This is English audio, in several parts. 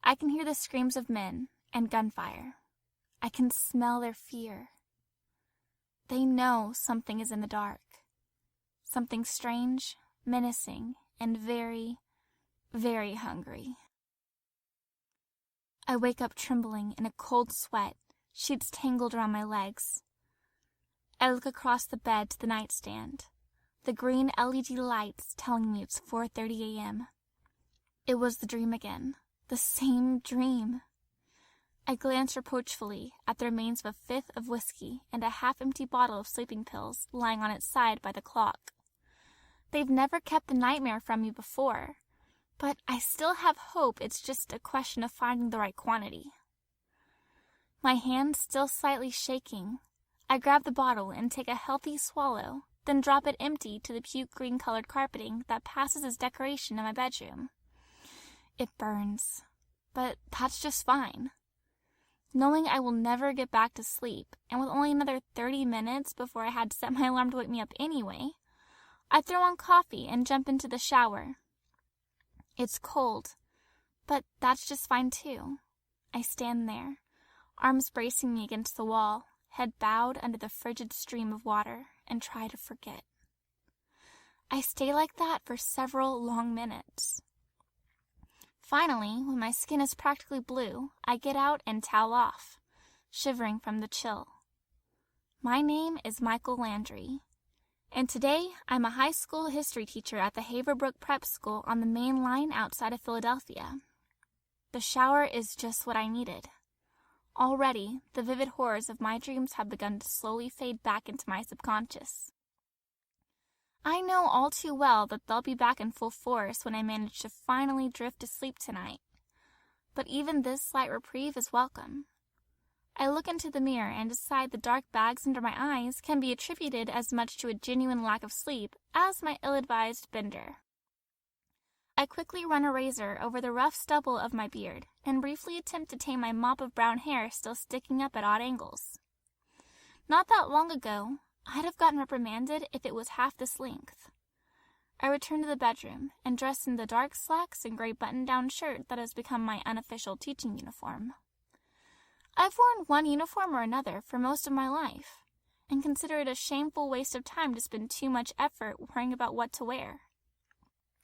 I can hear the screams of men and gunfire. I can smell their fear. They know something is in the dark. Something strange, menacing, and very, very hungry. I wake up trembling in a cold sweat, sheets tangled around my legs. I look across the bed to the nightstand, the green LED lights telling me it's 4:30 a.m. It was the dream again, the same dream. I glance reproachfully at the remains of a fifth of whiskey and a half-empty bottle of sleeping pills lying on its side by the clock. They've never kept the nightmare from me before, but I still have hope it's just a question of finding the right quantity. My hand still slightly shaking, I grab the bottle and take a healthy swallow, then drop it empty to the puke green-colored carpeting that passes as decoration in my bedroom. It burns, but that's just fine. Knowing I will never get back to sleep, and with only another 30 minutes before I had to set my alarm to wake me up anyway, I throw on coffee and jump into the shower. It's cold, but that's just fine too. I stand there, arms bracing me against the wall, head bowed under the frigid stream of water, and try to forget. I stay like that for several long minutes. Finally, when my skin is practically blue, I get out and towel off, shivering from the chill. My name is Michael Landry, and today I'm a high school history teacher at the Haverbrook Prep School on the main line outside of Philadelphia. The shower is just what I needed. Already, the vivid horrors of my dreams have begun to slowly fade back into my subconscious. I know all too well that they'll be back in full force when I manage to finally drift to sleep tonight. But even this slight reprieve is welcome. I look into the mirror and decide the dark bags under my eyes can be attributed as much to a genuine lack of sleep as my ill-advised bender. I quickly run a razor over the rough stubble of my beard and briefly attempt to tame my mop of brown hair still sticking up at odd angles. Not that long ago, I'd have gotten reprimanded if it was half this length. I return to the bedroom and dress in the dark slacks and gray button-down shirt that has become my unofficial teaching uniform. I've worn one uniform or another for most of my life, and consider it a shameful waste of time to spend too much effort worrying about what to wear.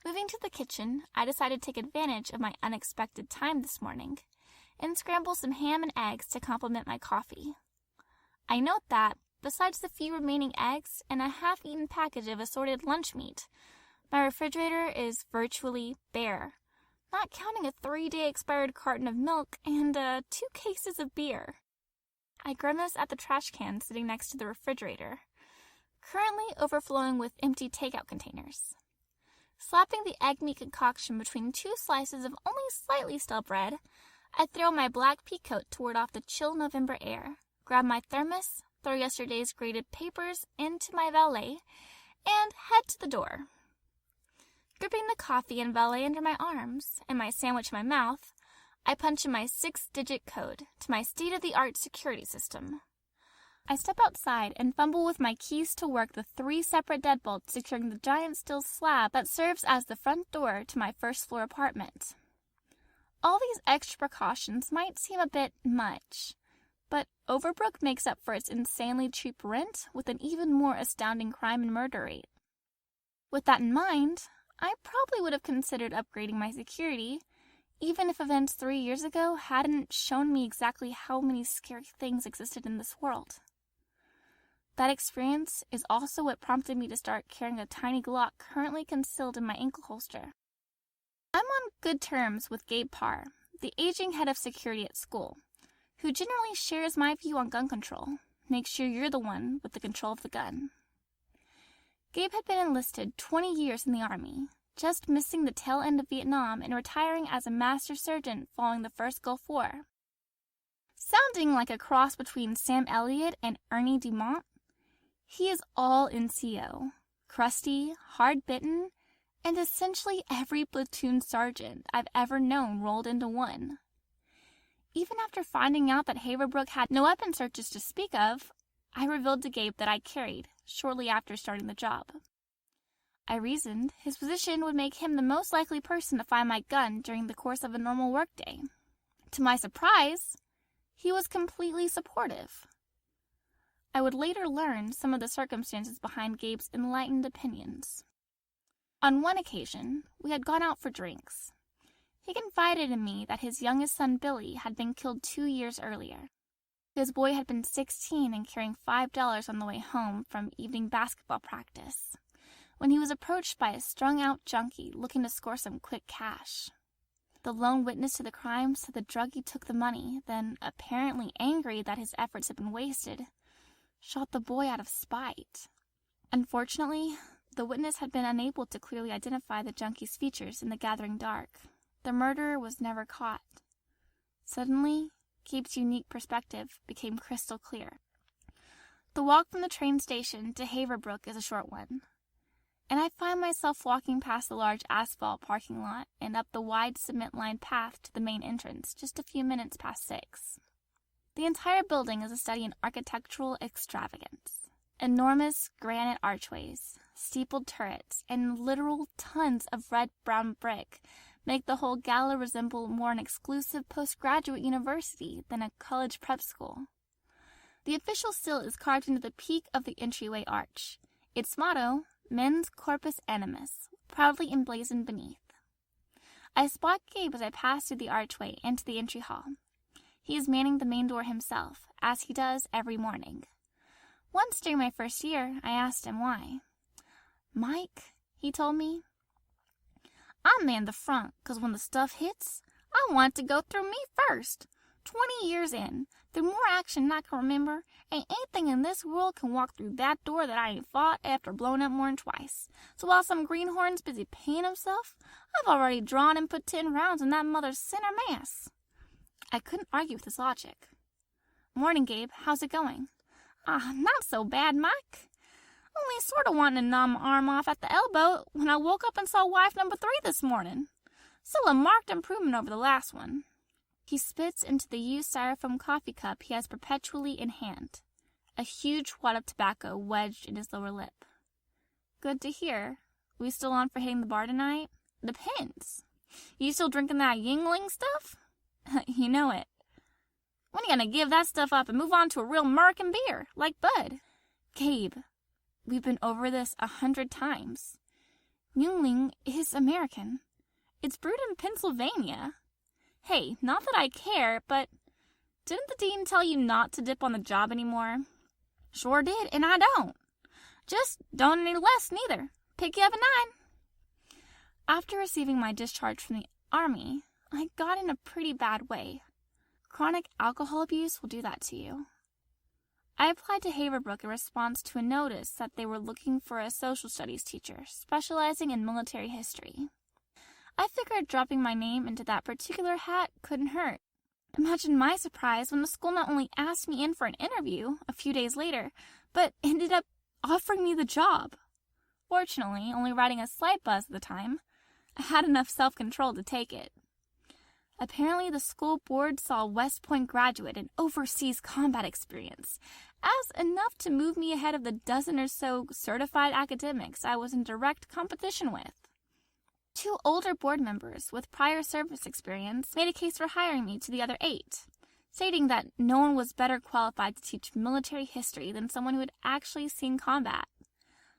Moving to the kitchen, I decided to take advantage of my unexpected time this morning and scramble some ham and eggs to complement my coffee. I note that, besides the few remaining eggs and a half-eaten package of assorted lunch meat, my refrigerator is virtually bare, not counting a 3-day expired carton of milk and 2 cases of beer. I grimace at the trash can sitting next to the refrigerator, currently overflowing with empty takeout containers. Slapping the egg meat concoction between 2 slices of only slightly stale bread, I throw my black pea coat to ward off the chill November air, grab my thermos, throw yesterday's graded papers into my valet, and head to the door. Gripping the coffee and valet under my arms and my sandwich in my mouth, I punch in my 6-digit code to my state-of-the-art security system. I step outside and fumble with my keys to work the 3 separate deadbolts securing the giant steel slab that serves as the front door to my first-floor apartment. All these extra precautions might seem a bit much, but Overbrook makes up for its insanely cheap rent with an even more astounding crime and murder rate. With that in mind, I probably would have considered upgrading my security, even if events 3 years ago hadn't shown me exactly how many scary things existed in this world. That experience is also what prompted me to start carrying a tiny Glock currently concealed in my ankle holster. I'm on good terms with Gabe Parr, the aging head of security at school, who generally shares my view on gun control. Make sure you're the one with the control of the gun. Gabe had been enlisted 20 years in the Army, just missing the tail end of Vietnam and retiring as a master sergeant following the first Gulf War. Sounding like a cross between Sam Elliott and Ernie Dumont, he is all NCO, crusty, hard-bitten, and essentially every platoon sergeant I've ever known rolled into one. Even after finding out that Haverbrook had no weapon searches to speak of, I revealed to Gabe that I carried shortly after starting the job. I reasoned his position would make him the most likely person to find my gun during the course of a normal workday. To my surprise, he was completely supportive. I would later learn some of the circumstances behind Gabe's enlightened opinions. On one occasion, we had gone out for drinks. He confided in me that his youngest son Billy had been killed 2 years earlier. His boy had been 16 and carrying $5 on the way home from evening basketball practice, when he was approached by a strung-out junkie looking to score some quick cash. The lone witness to the crime said the druggie took the money, then, apparently angry that his efforts had been wasted, shot the boy out of spite. Unfortunately, the witness had been unable to clearly identify the junkie's features in the gathering dark. The murderer was never caught. Suddenly, Gabe's unique perspective became crystal clear. The walk from the train station to Haverbrook is a short one, and I find myself walking past the large asphalt parking lot and up the wide cement-lined path to the main entrance just a few minutes past 6. The entire building is a study in architectural extravagance. Enormous granite archways, steepled turrets, and literal tons of red-brown brick make the whole gala resemble more an exclusive postgraduate university than a college prep school. The official seal is carved into the peak of the entryway arch. Its motto, Mens Corpus Animus, proudly emblazoned beneath. I spot Gabe as I pass through the archway into the entry hall. He is manning the main door himself, as he does every morning. Once during my first year, I asked him why. "Mike," he told me, "I man the front 'cause when the stuff hits, I want it to go through me first. 20 years in, through more action than I can remember, ain't anything in this world can walk through that door that I ain't fought after blowing up more'n twice. So while some greenhorn's busy paying himself, I've already drawn and put 10 rounds in that mother's center mass." I couldn't argue with his logic. "Morning, Gabe. How's it going?" Not so bad, Mike. Only sort of wanting to gnaw my arm off at the elbow when I woke up and saw wife number 3 this morning. Still a marked improvement over the last one." He spits into the used styrofoam coffee cup he has perpetually in hand, a huge wad of tobacco wedged in his lower lip. "Good to hear. We still on for hitting the bar tonight?" "Depends. You still drinking that Yingling stuff?" "You know it." "When are you gonna give that stuff up and move on to a real American beer, like Bud?" "Gabe, we've been over this 100 times. Yingling is American. It's brewed in Pennsylvania. Hey, not that I care, but didn't the dean tell you not to dip on the job anymore?" "Sure did, and I don't. Just don't any less, neither. Pick you up at 9. After receiving my discharge from the Army, I got in a pretty bad way. Chronic alcohol abuse will do that to you. I applied to Haverbrook in response to a notice that they were looking for a social studies teacher specializing in military history. I figured dropping my name into that particular hat couldn't hurt. Imagine my surprise when the school not only asked me in for an interview a few days later, but ended up offering me the job. Fortunately, only riding a slight buzz at the time, I had enough self-control to take it. Apparently, the school board saw a West Point graduate and overseas combat experience as enough to move me ahead of the dozen or so certified academics I was in direct competition with. 2 older board members with prior service experience made a case for hiring me to the other 8, stating that no one was better qualified to teach military history than someone who had actually seen combat.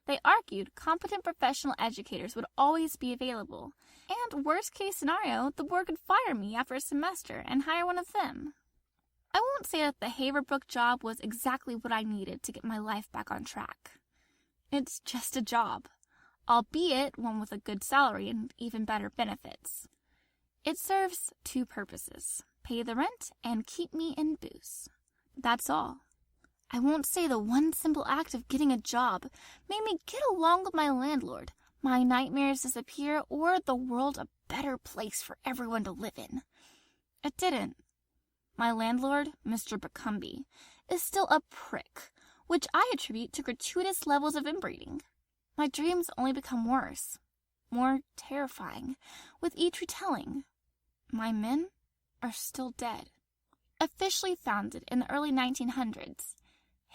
They argued competent professional educators would always be available, and worst case scenario, the board could fire me after a semester and hire one of them. I won't say that the Haverbrook job was exactly what I needed to get my life back on track. It's just a job, albeit one with a good salary and even better benefits. It serves 2 purposes, pay the rent and keep me in booze. That's all. I won't say the one simple act of getting a job made me get along with my landlord, my nightmares disappear, or the world a better place for everyone to live in. It didn't. My landlord, Mr. Bucumby, is still a prick, which I attribute to gratuitous levels of inbreeding. My dreams only become worse, more terrifying, with each retelling. My men are still dead. Officially founded in the early 1900s,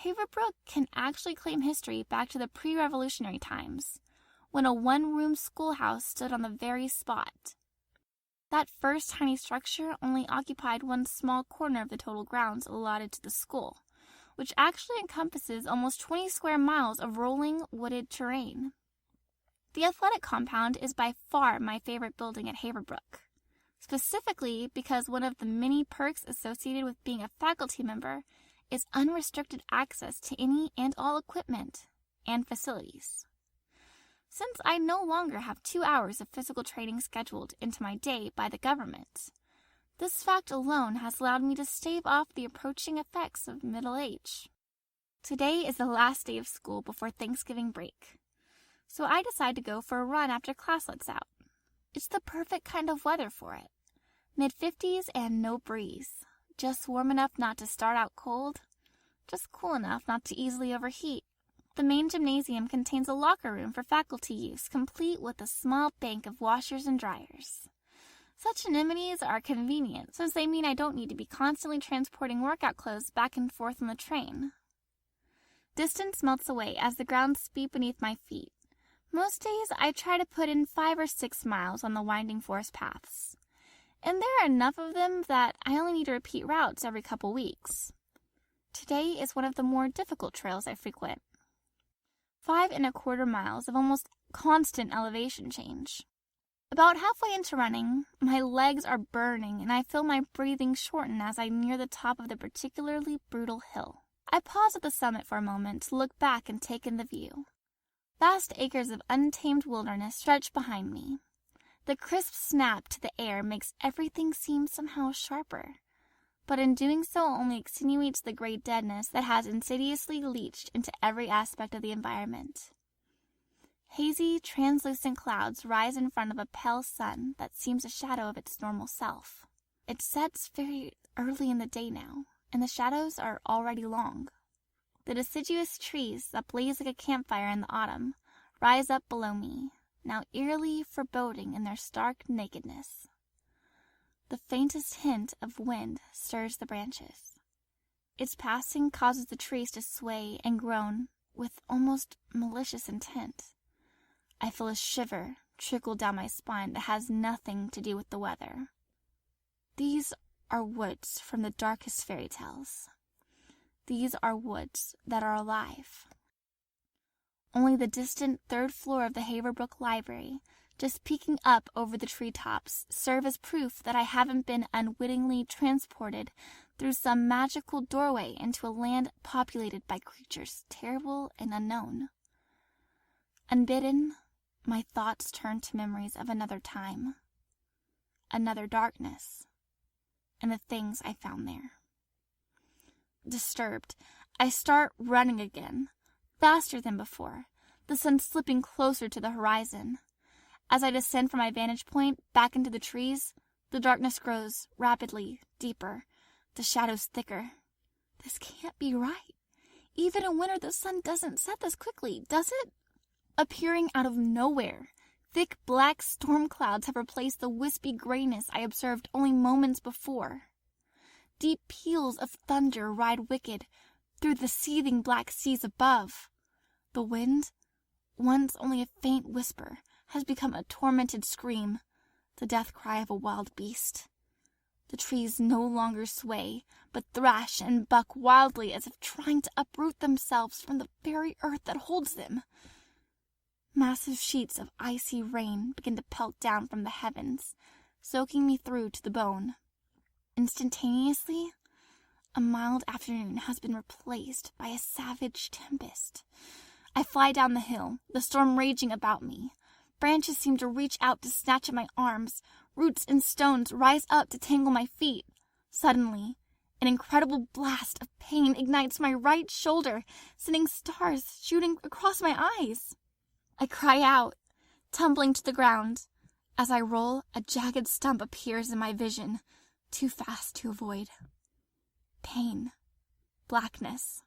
Haverbrook can actually claim history back to the pre-revolutionary times, when a one-room schoolhouse stood on the very spot. That first tiny structure only occupied one small corner of the total grounds allotted to the school, which actually encompasses almost 20 square miles of rolling, wooded terrain. The athletic compound is by far my favorite building at Haverbrook, specifically because one of the many perks associated with being a faculty member is unrestricted access to any and all equipment and facilities. Since I no longer have 2 hours of physical training scheduled into my day by the government, this fact alone has allowed me to stave off the approaching effects of middle age. Today is the last day of school before Thanksgiving break, so I decide to go for a run after class lets out. It's the perfect kind of weather for it. Mid-50s and no breeze. Just warm enough not to start out cold, just cool enough not to easily overheat. The main gymnasium contains a locker room for faculty use, complete with a small bank of washers and dryers. Such amenities are convenient, since they mean I don't need to be constantly transporting workout clothes back and forth on the train. Distance melts away as the grounds beat beneath my feet. Most days I try to put in 5 or 6 miles on the winding forest paths, and there are enough of them that I only need to repeat routes every couple weeks. Today is one of the more difficult trails I frequent. 5 1/4 miles of almost constant elevation change. About halfway into running, my legs are burning and I feel my breathing shorten as I near the top of the particularly brutal hill. I pause at the summit for a moment to look back and take in the view. Vast acres of untamed wilderness stretch behind me. The crisp snap to the air makes everything seem somehow sharper, but in doing so only extenuates the gray deadness that has insidiously leached into every aspect of the environment. Hazy, translucent clouds rise in front of a pale sun that seems a shadow of its normal self. It sets very early in the day now, and the shadows are already long. The deciduous trees that blaze like a campfire in the autumn rise up below me, now eerily foreboding in their stark nakedness. The faintest hint of wind stirs the branches. Its passing causes the trees to sway and groan with almost malicious intent. I feel a shiver trickle down my spine that has nothing to do with the weather. These are woods from the darkest fairy tales. These are woods that are alive. Only the distant 3rd floor of the Haverbrook Library, just peeking up over the treetops, serve as proof that I haven't been unwittingly transported through some magical doorway into a land populated by creatures terrible and unknown. Unbidden, my thoughts turn to memories of another time, another darkness, and the things I found there. Disturbed, I start running again, faster than before, the sun slipping closer to the horizon. As I descend from my vantage point back into the trees, the darkness grows rapidly deeper, the shadows thicker. This can't be right. Even in winter, the sun doesn't set this quickly, does it? Appearing out of nowhere, thick black storm clouds have replaced the wispy grayness I observed only moments before. Deep peals of thunder ride wicked through the seething black seas above. The wind, once only a faint whisper, has become a tormented scream, the death cry of a wild beast. The trees no longer sway, but thrash and buck wildly as if trying to uproot themselves from the very earth that holds them. Massive sheets of icy rain begin to pelt down from the heavens, soaking me through to the bone. Instantaneously, a mild afternoon has been replaced by a savage tempest. I fly down the hill, the storm raging about me. Branches seem to reach out to snatch at my arms. Roots and stones rise up to tangle my feet. Suddenly, an incredible blast of pain ignites my right shoulder, sending stars shooting across my eyes. I cry out, tumbling to the ground. As I roll, a jagged stump appears in my vision, too fast to avoid. Pain. Blackness.